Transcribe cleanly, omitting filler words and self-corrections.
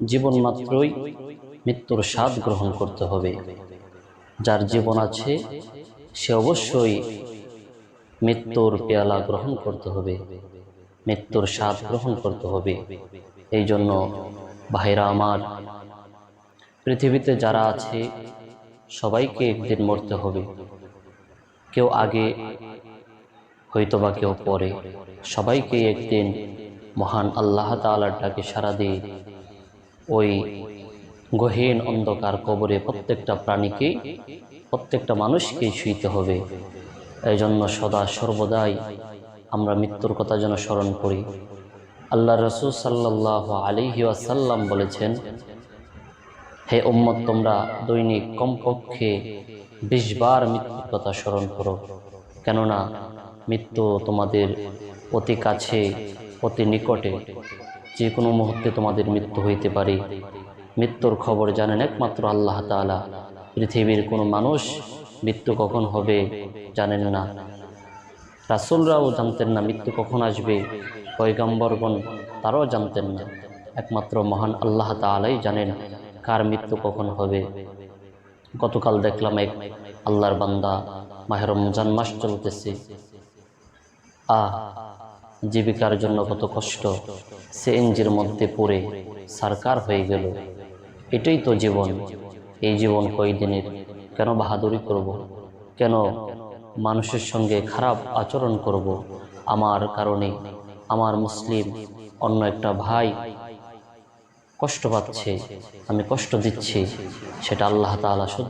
জীবন মাত্রই মৃত্যুর স্বাদ গ্রহণ করতে হবে। যার জীবন আছে সে অবশ্যই মৃত্যুর পেয়ালা গ্রহণ করতে হবে, মৃত্যুর স্বাদ গ্রহণ করতে হবে। এই জন্য ভাইরা আমার, পৃথিবীতে যারা আছে সবাইকে একদিন মরতে হবে। কেউ আগে হয়তোবা কেউ পরে, সবাইকে একদিন মহান আল্লাহ তাআলার ডাকে সাড়া দিয়ে ওই গহীন অন্ধকার কবরে প্রত্যেকটা প্রাণীকে, প্রত্যেকটা মানুষকেই শুইতে হবে। এই জন্য সদা সর্বদাই আমরা মৃত্যুর কথা যেন স্মরণ করি। আল্লাহ রাসূল সাল্লাল্লাহু আলাইহি ওয়াসাল্লাম বলেছেন, হে উম্মত, তোমরা দৈনিক কমপক্ষে 20 বার মৃত্যুর কথা স্মরণ করো, কেননা মৃত্যু তোমাদের অতি কাছে, অতি নিকটে, যে কোনো মুহূর্তে তোমাদের মৃত্যু হইতে পারে। মৃত্যুর খবর জানেন একমাত্র আল্লাহ তাআলা। পৃথিবীর কোনো মানুষ মৃত্যু কখন হবে জানেন না, রাসূলরাও জানতেন না মৃত্যু কখন আসবে, পয়গম্বরগণ তারাও জানতেন না। একমাত্র মহান আল্লাহ তাআলাই জানেন কার মৃত্যু কখন হবে। গতকাল দেখলাম এক আল্লাহর বান্দা, মাহে রমজান মাস চলতেছে, জীবিকার জন্য কত কষ্ট, সিএনজির মধ্যে পড়ে সারকার হয়ে গেল। এটাই তো জীবন। এই জীবন কয়দিনের? কেন বাহাদুরি করব? কেন মানুষের সঙ্গে খারাপ আচরণ করব? আমার কারণে আমার মুসলিম অন্য একটা ভাই কষ্ট পাচ্ছে, আমি কষ্ট দিচ্ছি, সেটা আল্লাহ তাআলা সহ্য